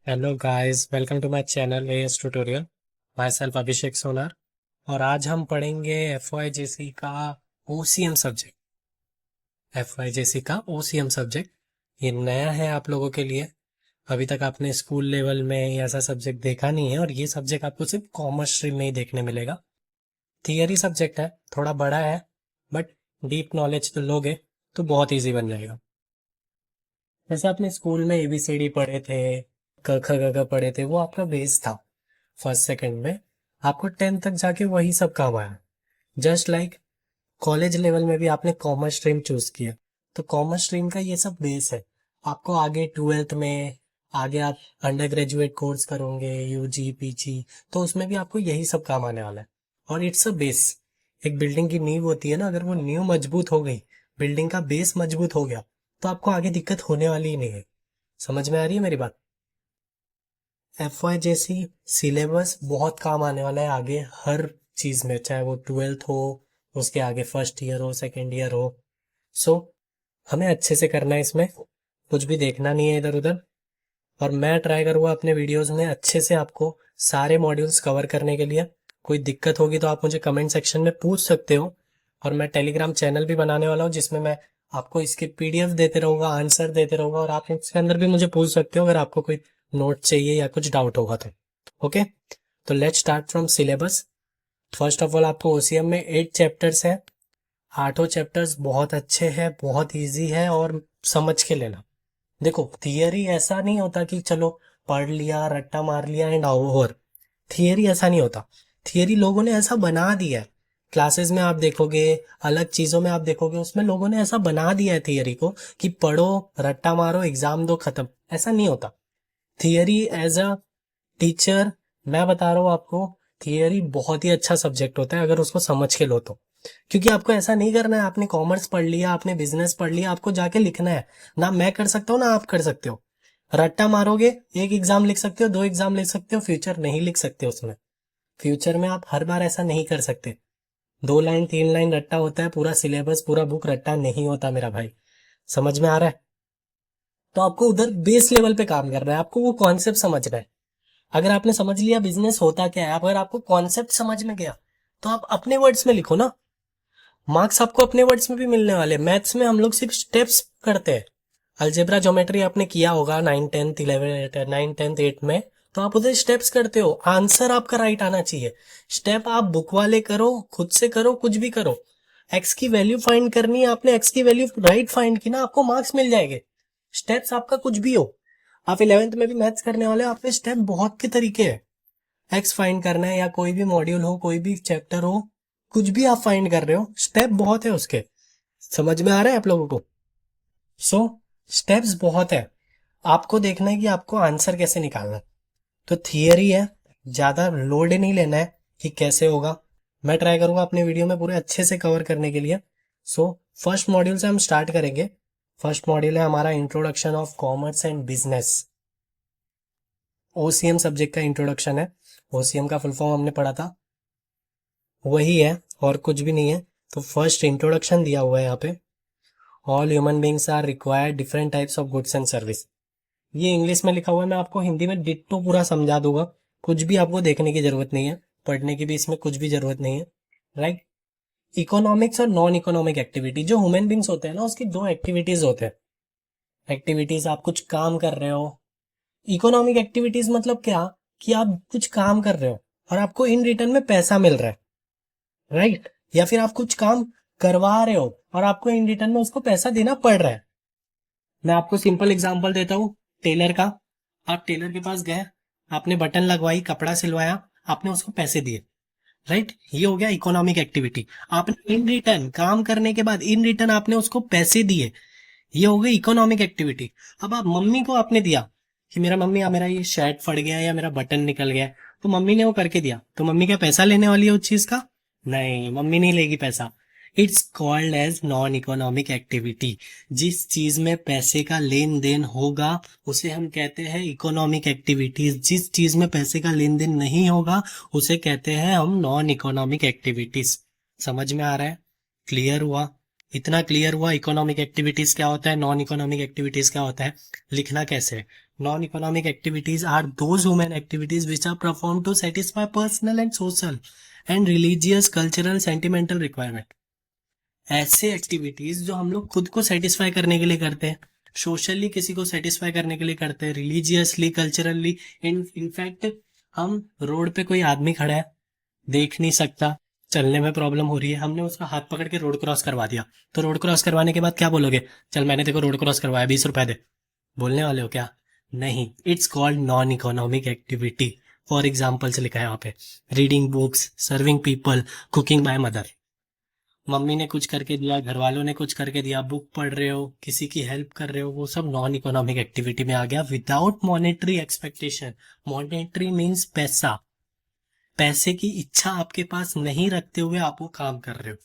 Hello guys, welcome to my channel AS tutorial. Myself Abhishek Sonar. और आज हम पढ़ेंगे एफवाईजेसी का ओसीएम सब्जेक्ट। एफवाईजेसी का ओसीएम सब्जेक्ट ये नया है आप लोगों के लिए। अभी तक आपने स्कूल लेवल में ये ऐसा सब्जेक्ट देखा नहीं है, और ये सब्जेक्ट आपको सिर्फ कॉमर्स स्ट्रीम में ही देखने मिलेगा। थियरी सब्जेक्ट है, थोड़ा बड़ा है, बट डीप नॉलेज तो लोगे तो बहुत ईजी बन जाएगा। जैसे आपने स्कूल में एबीसीडी पढ़े थे, क ख ग घ पढ़े थे, वो आपका बेस था फर्स्ट सेकंड में। आपको 10th तक जाके वही सब काम आया। जस्ट लाइक कॉलेज लेवल में भी आपने कॉमर्स स्ट्रीम चूज किया, तो कॉमर्स स्ट्रीम का ये सब बेस है। आपको आगे 12th में, आगे आप अंडर ग्रेजुएट कोर्स करोगे, यूजी पीजी, तो उसमें भी आपको यही सब काम आने वाला है। और इट्स अ बेस। एक बिल्डिंग की नींव होती है ना, अगर वो नींव मजबूत हो गई, बिल्डिंग का बेस मजबूत हो गया, तो आपको आगे दिक्कत होने वाली ही नहीं है। समझ में आ रही है मेरी बात? एफवाई जैसी सिलेबस बहुत काम आने वाला है आगे हर चीज में, चाहे वो 12th हो, उसके आगे फर्स्ट ईयर हो, सेकेंड ईयर हो। सो हमें अच्छे से करना है, इसमें कुछ भी देखना नहीं है इधर उधर। और मैं ट्राई करूंगा अपने वीडियोस में अच्छे से आपको सारे मॉड्यूल्स कवर करने के लिए। कोई दिक्कत होगी तो आप मुझे कमेंट सेक्शन में पूछ सकते हो। और मैं टेलीग्राम चैनल भी बनाने वाला हूँ, जिसमें मैं आपको इसके पीडीएफ देते रहूंगा, आंसर देते रहूंगा, और आप इसके अंदर भी मुझे पूछ सकते हो अगर आपको कोई नोट चाहिए या कुछ डाउट होगा तो। ओके, तो let's start from syllabus. First of all, आपको ओसीएम में 8 चैप्टर्स हैं। आठों चैप्टर्स बहुत अच्छे हैं, बहुत इजी है, और समझ के लेना। देखो, थियरी ऐसा नहीं होता कि चलो पढ़ लिया, रट्टा मार लिया एंड ओवर। थियरी ऐसा नहीं होता। थियरी लोगों ने ऐसा बना दिया है। क्लासेस में आप देखोगे, अलग चीजों में आप देखोगे, उसमें लोगों ने ऐसा बना दिया है थियरी को कि पढ़ो, रट्टा मारो, एग्जाम दो, खत्म। ऐसा नहीं होता। थियरी एज अ टीचर, मैं बता रहा हूँ आपको, थियरी बहुत ही अच्छा सब्जेक्ट होता है अगर उसको समझ के लो तो। क्योंकि आपको ऐसा नहीं करना है, आपने कॉमर्स पढ़ लिया, आपने बिजनेस पढ़ लिया, आपको जाके लिखना है। ना मैं कर सकता हूँ, ना आप कर सकते हो। रट्टा मारोगे, एक एग्जाम लिख सकते हो, दो एग्जाम लिख सकते हो, फ्यूचर नहीं लिख सकते उसमें। फ्यूचर में आप हर बार ऐसा नहीं कर सकते। 2 लाइन 3 लाइन रट्टा होता है, पूरा सिलेबस पूरा बुक रट्टा नहीं होता मेरा भाई। समझ में आ रहा है? तो आपको उधर बेस लेवल पे काम करना है, आपको वो कॉन्सेप्ट समझना है। अगर आपने समझ लिया बिजनेस होता क्या है, अगर आपको कॉन्सेप्ट समझ में गया, तो आप अपने वर्ड्स में लिखो ना। मार्क्स आपको अपने वर्ड्स में भी मिलने वाले। मैथ्स में हम लोग सिर्फ स्टेप्स करते हैं। अलजेब्रा ज्योमेट्री आपने किया होगा 9th 10th 11 9th 10th 8 में, तो आप उधर स्टेप्स करते हो। आंसर आपका राइट आना चाहिए। स्टेप आप बुक वाले करो, खुद से करो, कुछ भी करो। एक्स की वैल्यू फाइंड करनी है, आपने एक्स की वैल्यू राइट फाइंड की ना, आपको मार्क्स मिल जाएंगे। स्टेप्स आपका कुछ भी हो, आप 11th में भी मैथ्स करने वाले हो, आपके स्टेप बहुत के तरीके हैं। एक्स फाइंड करना है, या कोई भी मॉड्यूल हो, कोई भी चैप्टर हो, कुछ भी आप फाइंड कर रहे हो, स्टेप बहुत है उसके। समझ में आ रहा है आप लोगों को? सो स्टेप्स बहुत है। आपको देखना है कि आपको आंसर कैसे निकालना है। तो थियरी है, ज्यादा लोड नहीं लेना है कि कैसे होगा। मैं ट्राई करूंगा अपने वीडियो में पूरे अच्छे से कवर करने के लिए। सो फर्स्ट मॉड्यूल से हम स्टार्ट करेंगे। फर्स्ट मॉड्यूल है हमारा introduction of commerce and business. OCM subject का इंट्रोडक्शन है। ओसीएम का फुल फॉर्म हमने पढ़ा था, वही है, और कुछ भी नहीं है। तो फर्स्ट इंट्रोडक्शन दिया हुआ है यहाँ पे। All human beings are required different types of goods and service. ये इंग्लिश में लिखा हुआ है, मैं आपको हिंदी में डिट्टो पूरा समझा दूंगा। कुछ भी आपको देखने की जरूरत नहीं है, पढ़ने की भी इसमें कुछ भी जरूरत नहीं है। राइट। इकोनॉमिक्स और नॉन इकोनॉमिक एक्टिविटी, जो ह्यूमन बींग्स होते हैं ना, उसकी दो एक्टिविटीज होते हैं। एक्टिविटीज, आप कुछ काम कर रहे हो। इकोनॉमिक एक्टिविटीज मतलब क्या, कि आप कुछ काम कर रहे हो और आपको इन रिटर्न में पैसा मिल रहा है। राइट। या फिर आप कुछ काम करवा रहे हो और आपको इन रिटर्न में उसको पैसा देना पड़ रहा है। मैं आपको सिंपल एग्जांपल देता हूँ, टेलर का। आप टेलर के पास गए, आपने बटन लगवाई, कपड़ा सिलवाया, आपने उसको पैसे दिए। राइट, ये हो गया इकोनॉमिक एक्टिविटी। आपने इन रिटर्न काम करने के बाद इन रिटर्न आपने उसको पैसे दिए, ये हो गई इकोनॉमिक एक्टिविटी। अब आप मम्मी को आपने दिया कि मेरा मम्मी, मेरा ये शर्ट फट गया या मेरा बटन निकल गया, तो मम्मी ने वो करके दिया, तो मम्मी क्या पैसा लेने वाली है उस चीज का? नहीं, मम्मी नहीं लेगी पैसा। It's called as non economic activity. जिस चीज में पैसे का लेन देन होगा उसे हम कहते हैं इकोनॉमिक एक्टिविटीज। जिस चीज में पैसे का लेन देन नहीं होगा उसे कहते हैं हम नॉन इकोनॉमिक एक्टिविटीज। समझ में आ रहा है? क्लियर हुआ? इतना क्लियर हुआ इकोनॉमिक एक्टिविटीज क्या होता है, नॉन इकोनॉमिक एक्टिविटीज क्या होता है, लिखना कैसे है। Non economic activities are those human activities which are perform to satisfy personal and social and religious cultural sentimental requirement. ऐसे एक्टिविटीज जो हम लोग खुद को सेटिस्फाई करने के लिए करते हैं, सोशली किसी को सेटिस्फाई करने के लिए करते हैं, रिलीजियसली कल्चरली। इनफैक्ट हम रोड पे कोई आदमी खड़ा है, देख नहीं सकता, चलने में प्रॉब्लम हो रही है, हमने उसका हाथ पकड़ के रोड क्रॉस करवा दिया, तो रोड क्रॉस करवाने के बाद क्या बोलोगे? चल मैंने देखो रोड क्रॉस करवाया, 20 रुपए दे, बोलने वाले हो क्या? नहीं, it's called non economic activity. For example से लिखा है यहाँ पे, reading books, serving people, cooking by mother. Mummy ने कुछ करके दिया, घर वालों ने कुछ करके दिया, बुक पढ़ रहे हो, किसी की हेल्प कर रहे हो, वो सब नॉन इकोनॉमिक एक्टिविटी में आ गया without monetary expectation. Monetary means पैसा, पैसे की इच्छा आपके पास नहीं रखते हुए आप वो काम कर रहे हो,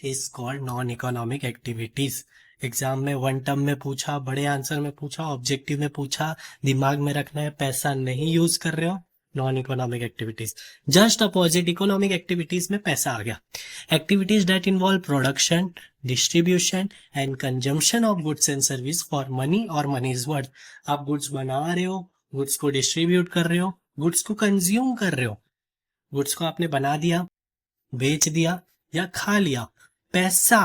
is called non economic activities. Exam में वन टर्म में पूछा, बड़े आंसर में पूछा, ऑब्जेक्टिव में पूछा, दिमाग में रखना है, पैसा नहीं यूज कर रहे हो, non economic activities. Just opposite, economic activities में पैसा आ गया। Activities that involve production, distribution and consumption of goods and service for money और मनी इज वर्थ। आप गुड्स बना रहे हो, गुड्स को डिस्ट्रीब्यूट कर रहे हो, गुड्स को कंज्यूम कर रहे हो, गुड्स को आपने बना दिया, बेच दिया या खा लिया, पैसा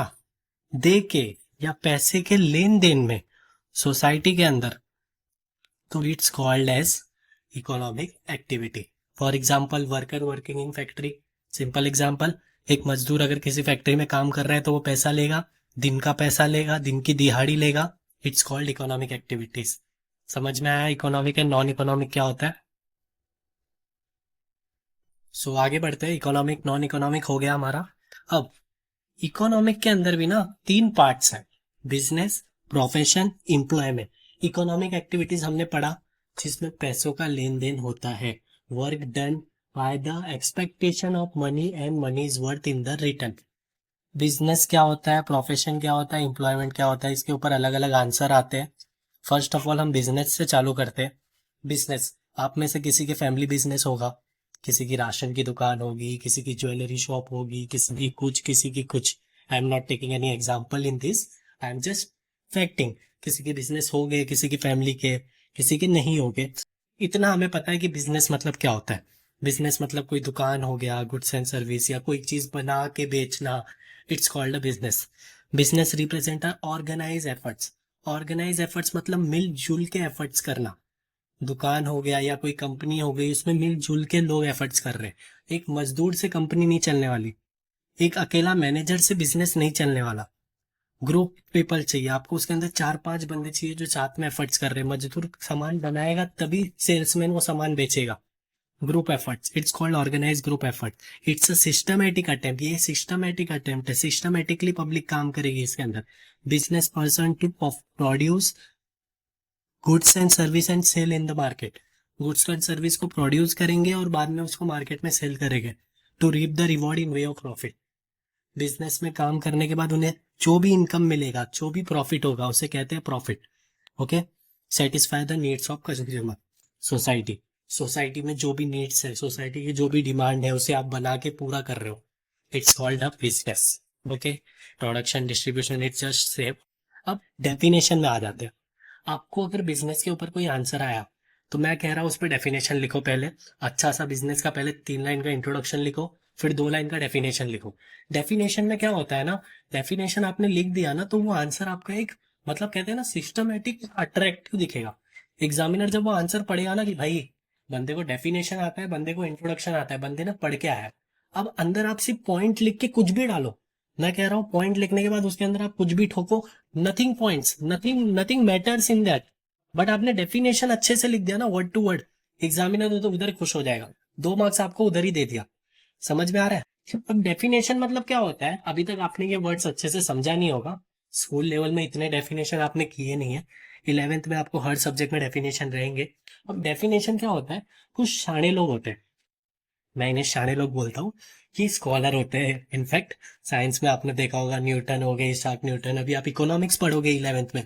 दे के या पैसे के लेन देन में सोसाइटी के अंदर, तो it's called as economic activity. For example, worker working in factory, simple example, एक मजदूर अगर किसी फैक्ट्री में काम कर रहा है तो वो पैसा लेगा, दिन का पैसा लेगा, दिन की दिहाड़ी लेगा, इट्स कॉल्ड इकोनॉमिक एक्टिविटीज। समझ में आया इकोनॉमिक एंड नॉन इकोनॉमिक क्या होता है? सो आगे बढ़ते हैं, इकोनॉमिक नॉन इकोनॉमिक हो गया हमारा। अब इकोनॉमिक के अंदर भी ना 3 पार्ट्स हैं, business, profession, employment. Economic activities हमने पढ़ा जिसमें पैसों का लेन देन होता है, work done by the expectation of money and money is worth in the return. Business क्या होता है, प्रोफेशन क्या होता है, एम्प्लॉयमेंट क्या होता है, इसके ऊपर अलग अलग आंसर आते हैं। फर्स्ट ऑफ ऑल हम बिजनेस से चालू करते हैं। बिजनेस, आप में से किसी के फैमिली बिजनेस होगा, किसी की राशन की दुकान होगी, किसी की ज्वेलरी शॉप होगी, किसी की कुछ, किसी की कुछ। I am not taking any example in this, I am just facting. किसी के बिजनेस हो गए, किसी की फैमिली के, किसी के नहीं हो गए। इतना हमें पता है कि बिजनेस मतलब क्या होता है। बिजनेस मतलब कोई दुकान हो गया, गुड्स एंड सर्विस, या कोई चीज बना के बेचना, it's called a business. Business represent are organise efforts. Organise efforts मतलब मिलजुल के एफर्ट्स करना। दुकान हो गया या कोई कंपनी हो गई, उसमें मिलजुल के लोग एफर्ट्स कर रहे हैं। एक मजदूर से कंपनी नहीं चलने वाली, एक अकेला मैनेजर से बिजनेस नहीं चलने वाला। ग्रुप पीपल चाहिए आपको, उसके अंदर 4-5 बंदे चाहिए जो साथ में एफर्ट्स कर रहे हैं। मजदूर सामान बनाएगा तभी सेल्समैन वो सामान बेचेगा। Group efforts, it's called organise group effort. It's a systematic attempt, ये सिस्टमैटिक अटेम्प्ट है, सिस्टमैटिकली पब्लिक काम करेगी इसके अंदर। Business person to produce goods and service and sell in the market. Goods and service को प्रोड्यूस करेंगे और बाद में उसको मार्केट में सेल करेंगे, to reap the reward in way of profit. Business में काम करने के बाद उन्हें जो भी इनकम मिलेगा, जो भी प्रॉफिट होगा, उसे कहते हैं profit. Okay, satisfy the needs of consumer. Society, society में जो भी नीड्स है, सोसाइटी की जो भी डिमांड है, उसे आप बना के पूरा कर रहे हो, it's called a business. Okay, production, distribution, it's just save. अब डेफिनेशन में आ जाते हैं। आपको अगर बिजनेस के ऊपर कोई आंसर आया तो मैं कह रहा हूँ उस पर डेफिनेशन लिखो पहले। अच्छा सा बिजनेस का पहले 3 लाइन का इंट्रोडक्शन लिखो, फिर 2 लाइन का डेफिनेशन लिखो। डेफिनेशन में क्या होता है ना, डेफिनेशन आपने लिख दिया ना तो वो आंसर आपका एक, मतलब कहते हैं ना, सिस्टमेटिक अट्रैक्टिव दिखेगा। एग्जामिनर जब वो आंसर पढ़ेगा ना कि भाई बंदे को डेफिनेशन आता है, बंदे को इंट्रोडक्शन आता है, बंदे ने पढ़ के आया है, अब अंदर आप सिर्फ पॉइंट लिख के कुछ भी डालो। मैं कह रहा हूँ पॉइंट लिखने के बाद उसके अंदर आप कुछ भी ठोको, nothing points, nothing nothing matters in that. But आपने डेफिनेशन अच्छे से लिख दिया ना, वर्ड टू वर्ड, एग्जामिनर तो उधर खुश हो जाएगा, 2 मार्क्स आपको उधर ही दे दिया। समझ में आ रहा है? अब डेफिनेशन मतलब क्या होता है, अभी तक आपने ये वर्ड्स अच्छे से समझा नहीं होगा, स्कूल लेवल में इतने डेफिनेशन आपने किए नहीं है, 11th में आपको हर सब्जेक्ट में डेफिनेशन रहेंगे। अब डेफिनेशन क्या होता है, कुछ शाणे लोग होते हैं, मैं इन्हें शाणे लोग बोलता हूँ, कि स्कॉलर होते हैं। इनफैक्ट साइंस में आपने देखा होगा, न्यूटन हो गए, इसाक न्यूटन। अभी आप इकोनॉमिक्स पढ़ोगे 11th में,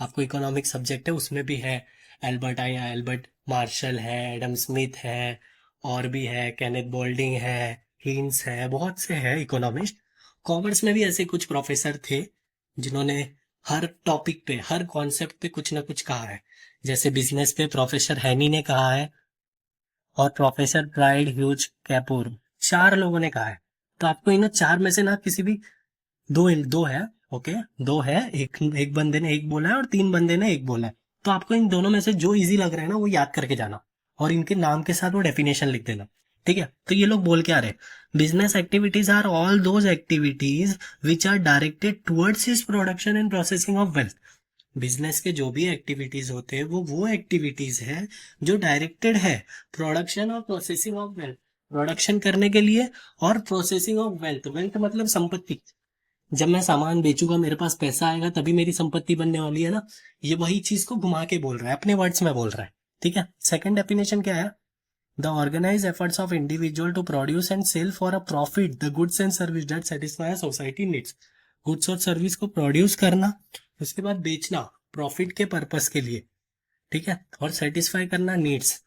आपको इकोनॉमिक्स सब्जेक्ट है, उसमें भी है एल्बर्ट मार्शल है, एडम स्मिथ है, और भी है, केनेथ बोल्डिंग है, कीन्स है, बहुत से है इकोनॉमिस्ट। कॉमर्स में भी ऐसे कुछ प्रोफेसर थे जिन्होंने हर टॉपिक पे, हर कॉन्सेप्ट पे कुछ ना कुछ कहा है। जैसे बिजनेस पे प्रोफेसर हैनी ने कहा है और प्रोफेसर प्राइड ह्यूज कैपूर, 4 लोगों ने कहा है। तो आपको इन 4 में से ना किसी भी दो है, ओके, 2 है, एक बंदे ने एक बोला है और 3 बंदे ने एक बोला है। तो आपको इन दोनों में से जो इजी लग रहा है ना वो याद करके जाना और इनके नाम के साथ वो डेफिनेशन लिख देना। ठीक है, तो ये लोग बोल क्या रहे, business activities are all those activities which are directed towards his production and processing of wealth. Business के जो भी एक्टिविटीज होते हैं वो एक्टिविटीज है जो डायरेक्टेड है प्रोडक्शन और प्रोसेसिंग ऑफ वेल्थ, प्रोडक्शन करने के लिए और प्रोसेसिंग ऑफ वेल्थ। वेल्थ मतलब संपत्ति, जब मैं सामान बेचूंगा मेरे पास पैसा आएगा तभी मेरी संपत्ति बनने वाली है ना। ये वही चीज को घुमा के बोल रहा है, अपने वर्ड्स में बोल रहा है। ठीक है, सेकंड डेफिनेशन क्या है, the organise efforts of individual to produce and sell for a profit the goods and service that satisfy society needs. Goods और सर्विस को प्रोड्यूस करना, उसके बाद बेचना प्रॉफिट के पर्पस के लिए, ठीक है, और सेटिस्फाई करना नीड्स।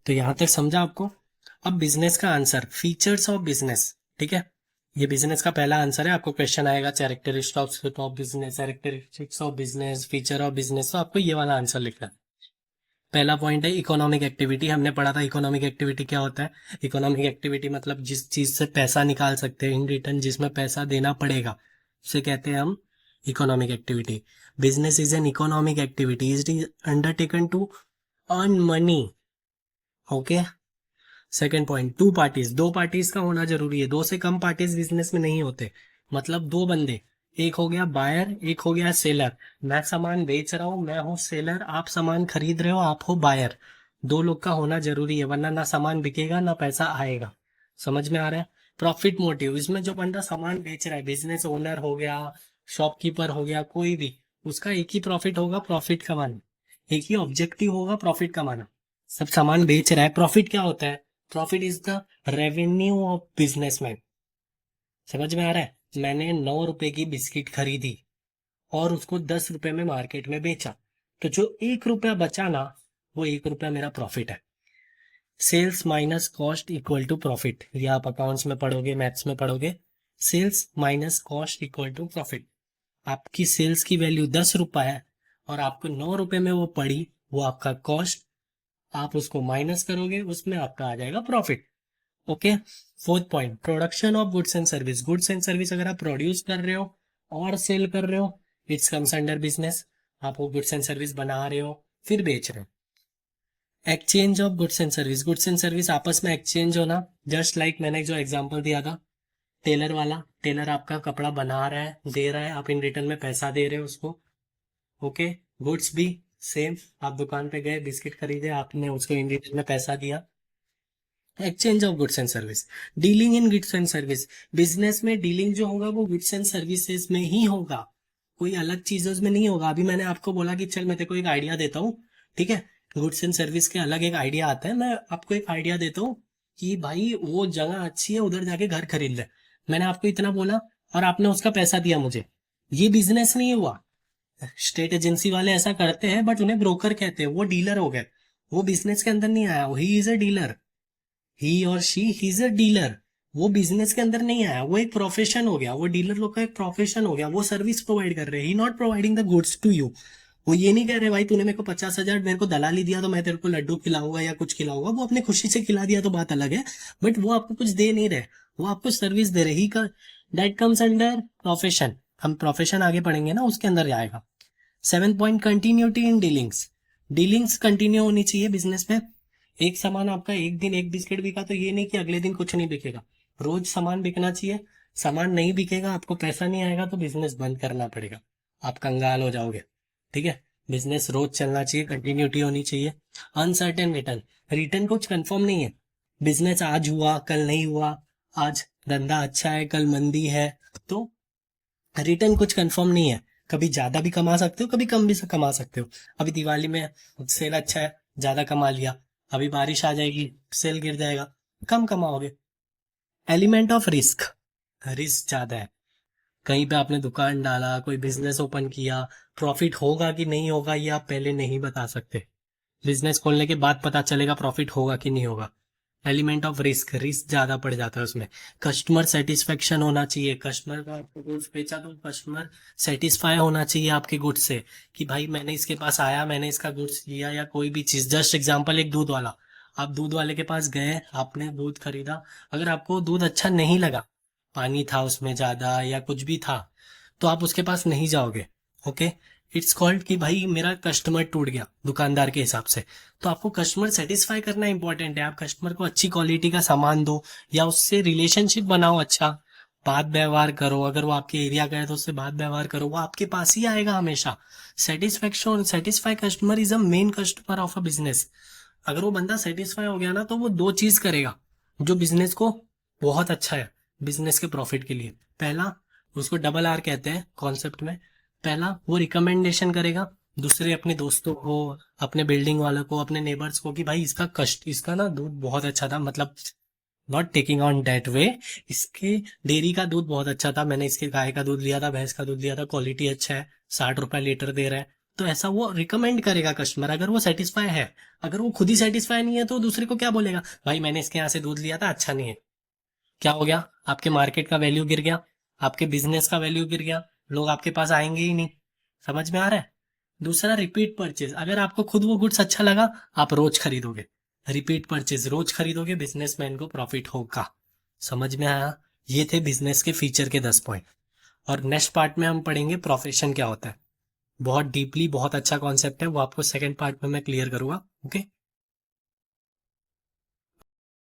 तो यहां तक समझा आपको। अब बिजनेस का आंसर, फीचर्स ऑफ बिजनेस। ठीक है, ये बिजनेस का पहला आंसर है। आपको क्वेश्चन आएगा characteristics of business, characteristics of business, feature of business, तो आपको ये वाला आंसर लिखना है। पहला पॉइंट है इकोनॉमिक एक्टिविटी। हमने पढ़ा था इकोनॉमिक एक्टिविटी क्या होता है। इकोनॉमिक एक्टिविटी मतलब जिस चीज से पैसा निकाल सकते हैं इन रिटर्न, जिसमें पैसा देना पड़ेगा, उसे कहते हैं हम economic activity. Business is an economic activity, it is undertaken to earn money. Okay, second point, 2 parties, 2 parties का होना जरूरी है। 2 से कम पार्टीज बिजनेस में नहीं होते, मतलब 2 बंदे, एक हो गया बायर, एक हो गया सेलर। मैं सामान बेच रहा हूं, मैं हूं सेलर, आप सामान खरीद रहे हो, आप हो बायर। 2 लोग का होना जरूरी है, वरना ना सामान बिकेगा ना पैसा आएगा। समझ में आ रहा है। प्रॉफिट मोटिव, इसमें जो बंदा सामान बेच रहा है, बिजनेस ओनर हो गया, शॉपकीपर हो गया, कोई भी, उसका एक ही प्रॉफिट होगा, प्रॉफिट कमाना। एक ही ऑब्जेक्टिव होगा, प्रॉफिट कमाना। सब सामान बेच रहा है, प्रॉफिट क्या होता है, profit is the revenue of businessman. समझ में आ रहा है। मैंने 9 रुपए की बिस्किट खरीदी और उसको 10 रुपए में मार्केट में बेचा, तो जो 1 रुपया बचा ना, वो 1 रुपया मेरा प्रॉफिट है। Sales minus cost equal to profit, ये आप अकाउंट्स में पढ़ोगे, मैथ्स में पढ़ोगे। Sales minus cost equal to profit. आपकी सेल्स की वैल्यू 10 रुपया है और आपको 9 रुपए में वो पड़ी, वो आपका कॉस्ट। आप उसको माइनस करोगे, उसमें आपका आ जाएगा profit. Okay, fourth point, production of goods and service. Goods and service अगर आप प्रोड्यूस कर रहे हो और सेल कर रहे हो, इट्स कम्स अंडर बिजनेस। आप वो गुड्स एंड सर्विस बना रहे हो फिर बेच रहे हो। Exchange of goods and service, goods and service आपस में एक्सचेंज होना। जस्ट लाइक मैंने जो एग्जांपल दिया था टेलर वाला, टेलर आपका कपड़ा बना रहा है, दे रहा है, आप इन रिटर्न में पैसा दे रहे हो उसको। ओके, गुड्स भी सेम, आप दुकान पे गए, बिस्किट खरीदे, आपने उसको इन रिटर्न में पैसा दिया। Exchange of goods and service, dealing in goods and service. Business में डीलिंग जो होगा वो गुड्स एंड सर्विसेज में ही होगा, कोई अलग चीजों में नहीं होगा। अभी मैंने आपको बोला कि चल मैं तेरे को एक आइडिया देता हूँ, ठीक है, गुड्स एंड सर्विस के अलग एक आइडिया आता है। मैं आपको एक आइडिया देता हूँ कि भाई वो जगह अच्छी है, उधर जाके घर खरीद ले। मैंने आपको इतना बोला और आपने उसका पैसा दिया मुझे, ये बिजनेस नहीं हुआ। स्टेट एजेंसी वाले ऐसा करते हैं बट उन्हें ब्रोकर कहते हैं, वो डीलर हो गए, वो बिजनेस के अंदर नहीं आया। ही इज अ डीलर, ही और she he is a dealer. वो बिजनेस के अंदर नहीं आया, वो एक प्रोफेशन हो गया, वो डीलर लोग का एक प्रोफेशन हो गया। वो सर्विस प्रोवाइड कर रहे हैं, he not providing the goods to you. वो ये नहीं कह रहे भाई तूने मेरे को 50,000 मेरे को दलाली दिया तो मैं तेरे को लड्डू खिलाऊंगा या कुछ खिलाऊंगा। वो अपनी खुशी से खिला दिया तो बात अलग है, बट वो आपको कुछ दे नहीं रहे, वो आपको सर्विस दे रहे ही का। That comes under profession. हम प्रोफेशन आगे पढ़ेंगे ना, उसके अंदर आएगा। 7 point, continuity in dealings. Dealings continue होनी चाहिए बिजनेस में। एक सामान आपका एक दिन एक बिस्किट बिका तो ये नहीं कि अगले दिन कुछ नहीं बिकेगा, रोज सामान बिकना चाहिए। सामान नहीं बिकेगा, आपको पैसा नहीं आएगा तो बिजनेस बंद करना पड़ेगा, आप कंगाल हो जाओगे। ठीक है, बिजनेस रोज चलना चाहिए, कंटिन्यूटी होनी चाहिए। अनसर्टेन रिटर्न, रिटर्न कुछ कंफर्म नहीं है। बिजनेस आज हुआ कल नहीं हुआ, आज धंधा अच्छा है कल मंदी है, तो रिटर्न कुछ कंफर्म नहीं है। कभी ज्यादा भी कमा सकते हो, कभी कम भी कमा सकते हो। अभी दिवाली में सेल अच्छा है, ज्यादा कमा लिया, अभी बारिश आ जाएगी, सेल गिर जाएगा, कम कमाओगे। एलिमेंट ऑफ रिस्क, रिस्क ज्यादा है। कहीं पे आपने दुकान डाला, कोई बिजनेस ओपन किया, प्रॉफिट होगा कि नहीं होगा ये आप पहले नहीं बता सकते। बिजनेस खोलने के बाद पता चलेगा प्रॉफिट होगा कि नहीं होगा। एलिमेंट ऑफ रिस्क, रिस्क ज्यादा पड़ जाता है उसमें। कस्टमर सेटिस्फेक्शन होना चाहिए, कस्टमर का आपको गुड्स बेचा तो कस्टमर सेटिस्फाई होना चाहिए आपके गुड्स से, कि भाई मैंने इसके पास आया, मैंने इसका गुड्स लिया, या कोई भी चीज। जस्ट एग्जांपल, एक दूध वाला, आप दूध वाले के पास गए, आपने दूध खरीदा, अगर आपको दूध अच्छा नहीं लगा, पानी था उसमें ज्यादा या कुछ भी था, तो आप उसके पास नहीं जाओगे। ओके, इट्स कॉल्ड कि भाई मेरा कस्टमर टूट गया दुकानदार के हिसाब से। तो आपको कस्टमर सेटिस्फाई करना इंपॉर्टेंट है। आप कस्टमर को अच्छी क्वालिटी का सामान दो, या उससे रिलेशनशिप बनाओ, अच्छा बात व्यवहार करो। अगर वो आपके एरिया का है तो उससे बात व्यवहार करो, वो आपके पास ही आएगा हमेशा। Satisfaction, satisfy customer is a main customer of a business. अगर वो बंदा सेटिस्फाई हो गया ना, तो वो दो चीज करेगा जो बिजनेस को बहुत अच्छा है, बिजनेस के प्रॉफिट के लिए। पहला, उसको डबल आर कहते हैं कॉन्सेप्ट में। पहला, वो रिकमेंडेशन करेगा दूसरे अपने दोस्तों को, अपने बिल्डिंग वालों को, अपने नेबर्स को, कि भाई इसका ना दूध बहुत अच्छा था, मतलब नॉट टेकिंग ऑन डेट वे, इसके डेयरी का दूध बहुत अच्छा था, मैंने इसके गाय का दूध लिया था, भैंस का दूध लिया था, क्वालिटी अच्छा है, 60 रुपए लीटर दे रहा है। तो ऐसा वो रिकमेंड करेगा कस्टमर, अगर वो सेटिस्फाई है। अगर वो खुद ही सेटिस्फाई नहीं है तो दूसरे को क्या बोलेगा, भाई मैंने इसके यहाँ से दूध लिया था, अच्छा नहीं है। क्या हो गया, आपके मार्केट का वैल्यू गिर गया, आपके बिजनेस का वैल्यू गिर गया, लोग आपके पास आएंगे ही नहीं। समझ में आ रहा है? दूसरा, रिपीट परचेज। अगर आपको खुद वो गुड्स अच्छा लगा, आप रोज खरीदोगे। रिपीट परचेज, रोज खरीदोगे, बिजनेसमैन को प्रॉफिट होगा। समझ में आया? ये थे बिजनेस के फीचर के 10 पॉइंट। और नेक्स्ट पार्ट में हम पढ़ेंगे प्रोफेशन क्या होता है। बहुत डीपली, बहुत अच्छा कॉन्सेप्ट है, वो आपको सेकंड पार्ट में मैं क्लियर करूंगा। ओके।